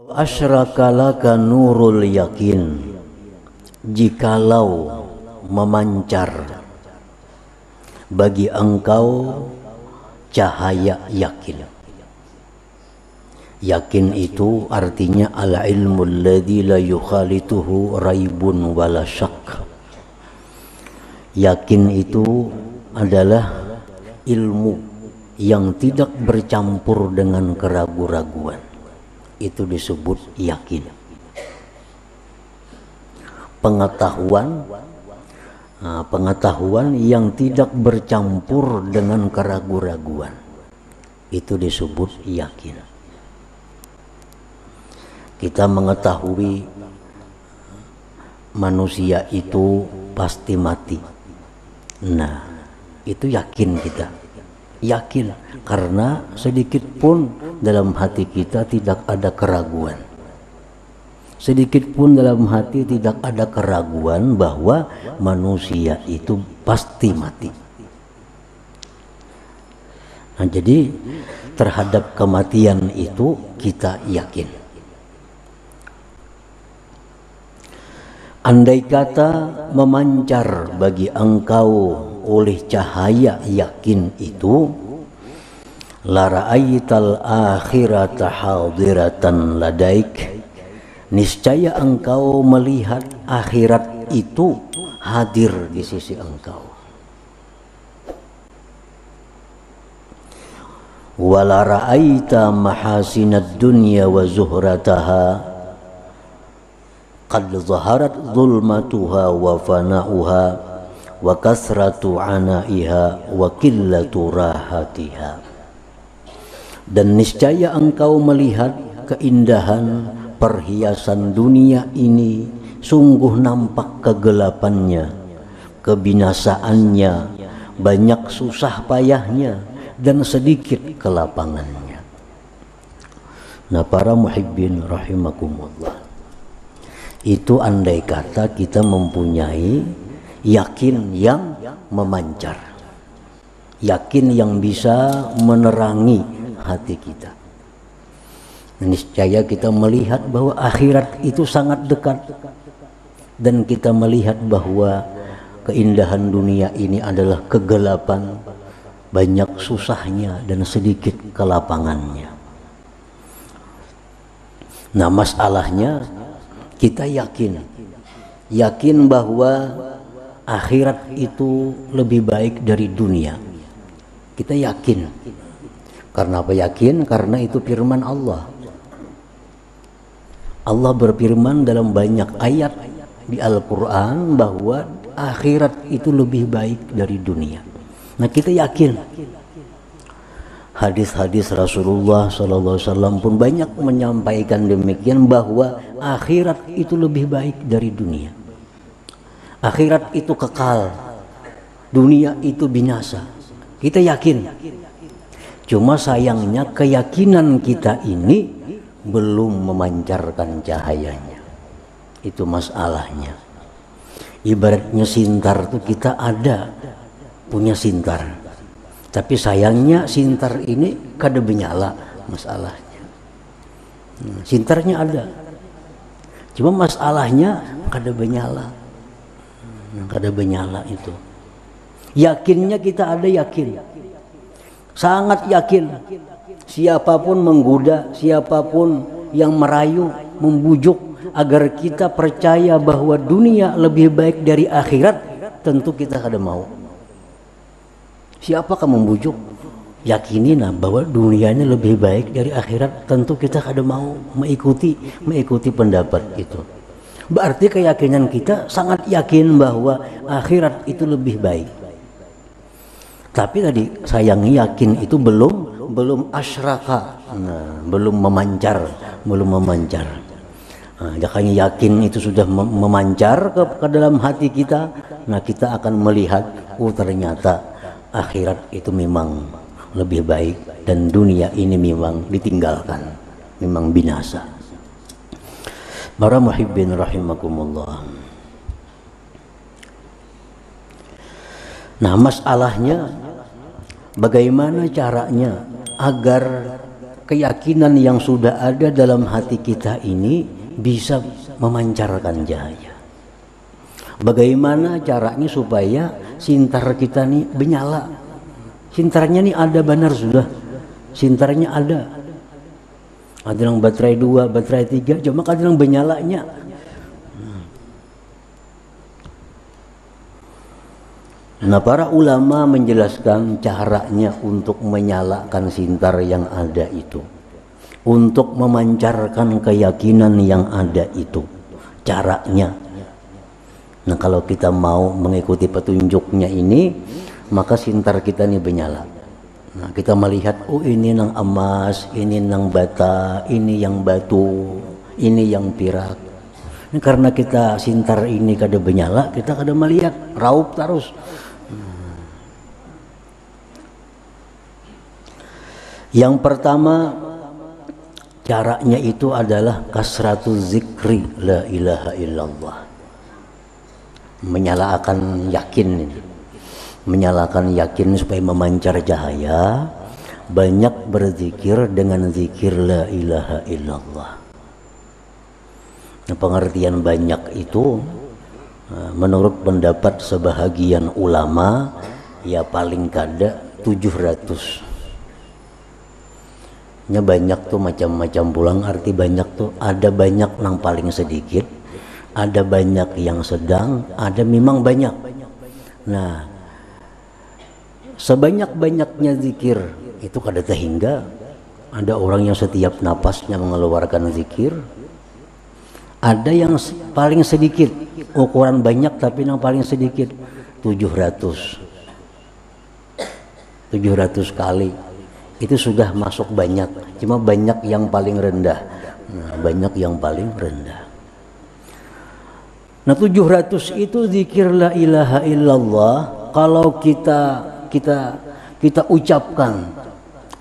Asyraka laka nurul yakin, jikalau memancar bagi engkau cahaya yakin. Yakin itu artinya al-ilmu alladzi la yukhalituhu raibun wala syak. Yakin itu adalah ilmu yang tidak bercampur dengan keraguan-raguan. Itu disebut yakin. Pengetahuan yang tidak bercampur dengan keraguan-raguan, itu disebut yakin. Kita mengetahui manusia itu pasti mati. Nah, itu yakin kita. Yakin karena sedikit pun dalam hati kita tidak ada keraguan. Sedikit pun dalam hati tidak ada keraguan bahwa manusia itu pasti mati. Nah, jadi terhadap kematian itu kita yakin. Andai kata memancar bagi engkau oleh cahaya yakin itu, la ra'aital akhirata hadiratan ladaik, niscaya engkau melihat akhirat itu hadir di sisi engkau. Wala ra'aita mahasinad dunya wa zuhrataha qad zaharat zulmatuha wa fana'uha wa kasratu anaiha wa qillatu rahatiha. Dan niscaya engkau melihat keindahan perhiasan dunia ini, sungguh nampak kegelapannya, kebinasaannya, banyak susah payahnya, dan sedikit kelapangannya. Nah, para muhibbin rahimakumullah, itu andai kata kita mempunyai yakin yang memancar, yakin yang bisa menerangi hati kita. Niscaya kita melihat bahwa akhirat itu sangat dekat, dan kita melihat bahwa keindahan dunia ini adalah kegelapan, banyak susahnya dan sedikit kelapangannya. Nah, masalahnya kita yakin bahwa akhirat itu lebih baik dari dunia. Kita yakin. Karena apa yakin? Karena itu firman Allah. Allah berfirman dalam banyak ayat di Al-Quran bahwa akhirat itu lebih baik dari dunia. Nah, kita yakin. Hadis-hadis Rasulullah SAW pun banyak menyampaikan demikian, bahwa akhirat itu lebih baik dari dunia. Akhirat itu kekal, dunia itu binasa. Kita yakin. Cuma sayangnya keyakinan kita ini belum memancarkan cahayanya. Itu masalahnya. Ibaratnya sintar itu kita ada punya sintar, tapi sayangnya sintar ini kada menyala masalahnya. Sintarnya ada, cuma masalahnya kada menyala. Kada menyala itu. Yakinnya kita ada yakin, sangat yakin. Siapapun menggoda, siapapun yang merayu, membujuk agar kita percaya bahwa dunia lebih baik dari akhirat, tentu kita kada mau. Siapakah membujuk? Yakinin bahwa dunianya lebih baik dari akhirat, tentu kita kada mau mengikuti pendapat itu. Berarti keyakinan kita sangat yakin bahwa akhirat itu lebih baik. Tapi tadi sayangnya yakin itu belum asyraka, belum memancar. Nah, jakanya yakin itu sudah memancar ke dalam hati kita. Nah, kita akan melihat, ternyata akhirat itu memang lebih baik dan dunia ini memang ditinggalkan, memang binasa. Para muhibbin rahimakumullah. Nah, masalahnya bagaimana caranya agar keyakinan yang sudah ada dalam hati kita ini bisa memancarkan cahaya. Bagaimana caranya supaya sintar kita nih menyala? Sintarnya nih ada benar sudah. Sintarnya ada. Ada yang baterai 2, baterai 3, cuma kadang menyalanya. Nah, para ulama menjelaskan caranya untuk menyalakan sintar yang ada itu, untuk memancarkan keyakinan yang ada itu, caranya. Nah, kalau kita mau mengikuti petunjuknya ini, maka sintar kita ini menyala. Nah, kita melihat, oh ini nang emas, ini nang bata, ini yang batu, ini yang perak. Ini karena kita sintar ini kada menyala, kita kada melihat, raup terus. Yang pertama caranya itu adalah kasratu zikri la ilaha illallah. Menyalakan yakin ini. Menyalakan yakin supaya memancar cahaya, banyak berzikir dengan zikir la ilaha illallah. Nah, pengertian banyak itu menurut pendapat sebahagian ulama ya paling kada 700. Banyak tuh macam-macam pulang, arti banyak tuh ada banyak yang paling sedikit, ada banyak yang sedang, ada memang banyak. Nah, sebanyak-banyaknya zikir itu kada sehingga ada orang yang setiap napasnya mengeluarkan zikir, ada yang paling sedikit, ukuran banyak tapi yang paling sedikit 700 kali. Itu sudah masuk banyak, cuma banyak yang paling rendah. Nah, banyak yang paling rendah. Nah, 700 itu zikir la ilaha illallah. Kalau kita ucapkan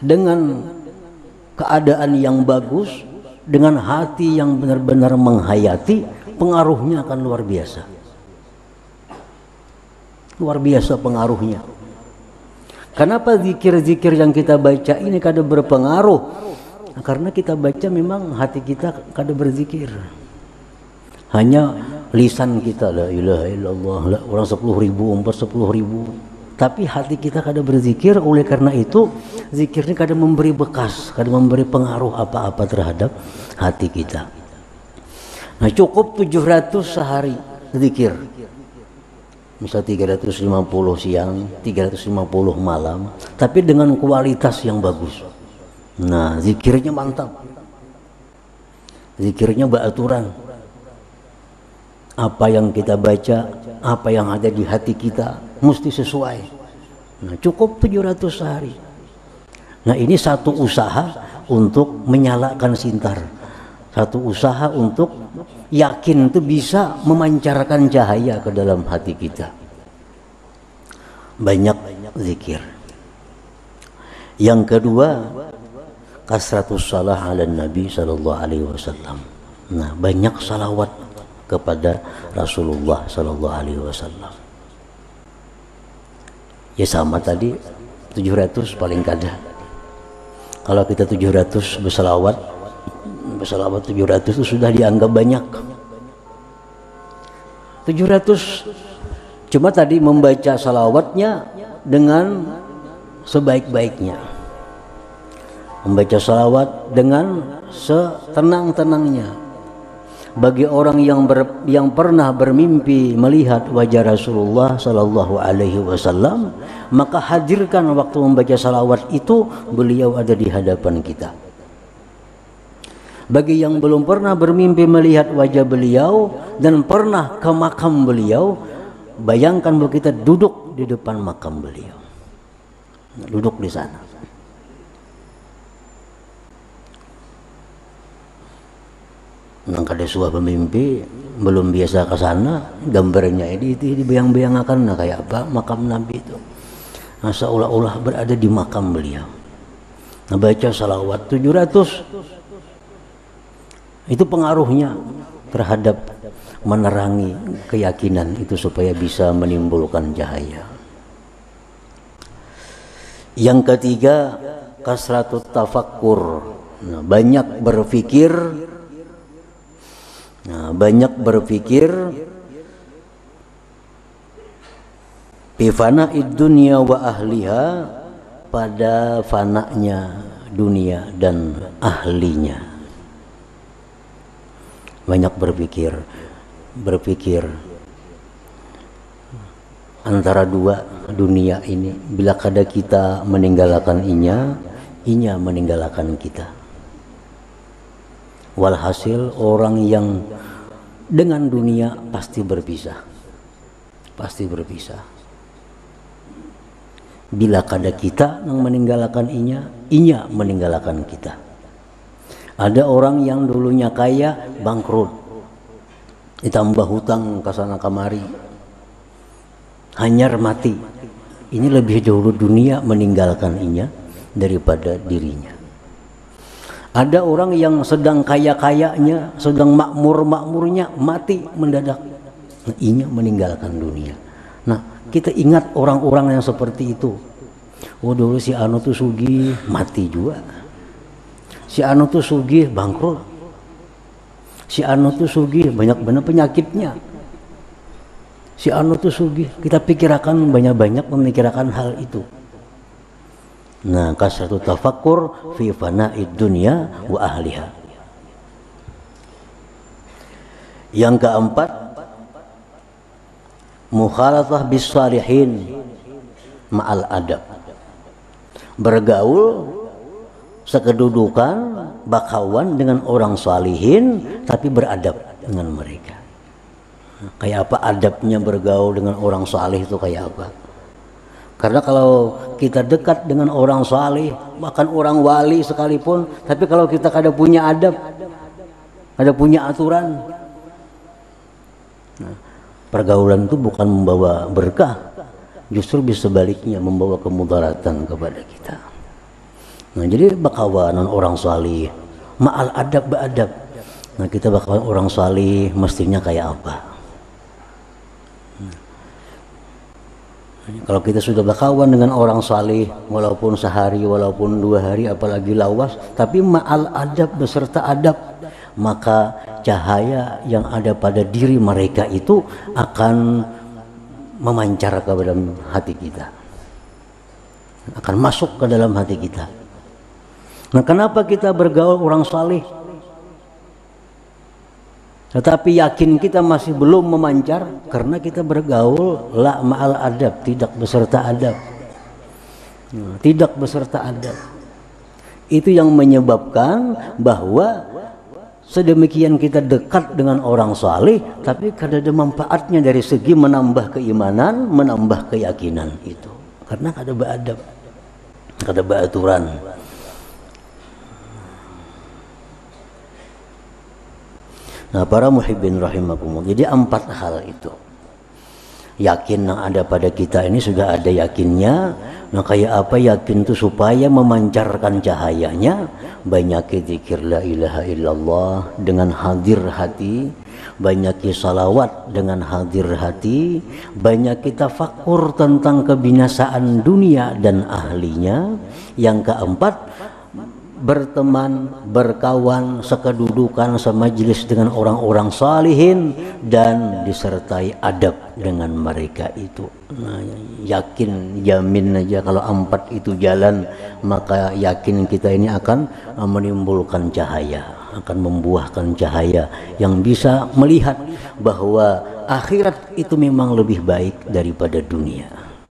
dengan keadaan yang bagus, dengan hati yang benar-benar menghayati, pengaruhnya akan luar biasa. Luar biasa pengaruhnya. Kenapa zikir-zikir yang kita baca ini kada berpengaruh? Nah, karena kita baca memang hati kita kada berzikir. Hanya lisan kita la ilaha illallah, orang 10.000, umpar 10.000. Tapi hati kita kada berzikir, oleh karena itu zikirnya kada memberi bekas, kada memberi pengaruh apa-apa terhadap hati kita. Nah, cukup 700 sehari zikir. Misal 350 siang, 350 malam, tapi dengan kualitas yang bagus. Nah, zikirnya mantap. Zikirnya beraturan. Apa yang kita baca, apa yang ada di hati kita mesti sesuai. Nah, cukup 700 sehari. Nah, ini satu usaha untuk menyalakan sintar. Satu usaha untuk yakin itu bisa memancarkan cahaya ke dalam hati kita. Banyak zikir. Yang kedua, kasratus salah ala Nabi sallallahu alaihi wasallam. Nah, banyak salawat kepada Rasulullah sallallahu alaihi wasallam. Ya sama tadi 700 paling kada. Kalau kita 700 bersalawat 700 itu sudah dianggap banyak. 700 cuma tadi membaca salawatnya dengan sebaik-baiknya. Membaca salawat dengan setenang-tenangnya. Bagi orang yang pernah bermimpi melihat wajah Rasulullah sallallahu alaihi wasallam, maka hadirkan waktu membaca salawat itu beliau ada di hadapan kita. Bagi yang belum pernah bermimpi melihat wajah beliau dan pernah ke makam beliau, bayangkan bahwa kita duduk di depan makam beliau. Duduk di sana. Nang kada suah pemimpi belum biasa ke sana, gambarnya ini dibayang-bayangakan nah kayak apa makam Nabi itu. Nah, seolah-olah berada di makam beliau. Nah, baca salawat 700 itu pengaruhnya terhadap menerangi keyakinan itu supaya bisa menimbulkan cahaya. Yang ketiga, kasratut tafakkur Nah, banyak berpikir fi fana'id dunya wa ahliha, pada fananya dunia dan ahlinya. Banyak berpikir antara dua dunia ini. Bila kada kita meninggalkan inya meninggalkan kita. Walhasil orang yang dengan dunia pasti berpisah. Bila kada kita yang meninggalkan inya meninggalkan kita. Ada orang yang dulunya kaya bangkrut, ditambah hutang kesana kemari, hanyar mati. Ini lebih dulu dunia meninggalkan inya daripada dirinya. Ada orang yang sedang kaya-kayanya, sedang makmur-makmurnya, mati mendadak, inya meninggalkan dunia. Nah, kita ingat orang-orang yang seperti itu. Oh, dulu si anu tuh sugih, mati juga. Si anu tuh sugih, bangkrut. Si anu tuh sugih, banyak benar penyakitnya. Si anu tuh sugih, kita pikirkan banyak-banyak memikirkan hal itu. Nah, kasratu tafakkur fi fana'id dunya wa ahliha. Yang keempat, mukhalatah bis salihin ma'al adab. Bergaul sekedudukan bakawan dengan orang salihin tapi beradab dengan mereka. Kayak apa adabnya bergaul dengan orang salih itu kayak apa? Karena kalau kita dekat dengan orang salih, bahkan orang wali sekalipun, tapi kalau kita kada punya adab, kada punya aturan, nah, pergaulan itu bukan membawa berkah, justru bisa sebaliknya membawa kemudaratan kepada kita. Nah, jadi bakawanan orang salih, ma'al adab beradab. Nah, kita bakawan orang salih mestinya kayak apa? Kalau kita sudah berkawan dengan orang salih, walaupun sehari, walaupun 2 hari, apalagi lawas, tapi ma'al adab, beserta adab, maka cahaya yang ada pada diri mereka itu akan memancar ke dalam hati kita, akan masuk ke dalam hati kita. Nah, kenapa kita bergaul orang salih tetapi yakin kita masih belum memancar? Karena kita bergaul la ma'al adab, tidak beserta adab. Tidak beserta adab. Itu yang menyebabkan bahwa sedemikian kita dekat dengan orang salih, tapi kada ada manfaatnya dari segi menambah keimanan, menambah keyakinan itu. Karena kada beradab, kada beraturan. Nah, para muhibbin rahimakumullah, jadi 4 hal itu. Yakin yang ada pada kita ini sudah ada yakinnya. Nah, kayak apa yakin itu? Supaya memancarkan cahayanya, banyak zikir la ilaha illallah dengan hadir hati, banyak salawat dengan hadir hati, banyak tafakur tentang kebinasaan dunia dan ahlinya. Yang keempat, berteman, berkawan, sekedudukan, semajlis dengan orang-orang salihin dan disertai adab dengan mereka itu. Nah, yakin, jamin aja kalau 4 itu jalan, maka yakin kita ini akan menimbulkan cahaya, akan membuahkan cahaya yang bisa melihat bahwa akhirat itu memang lebih baik daripada dunia.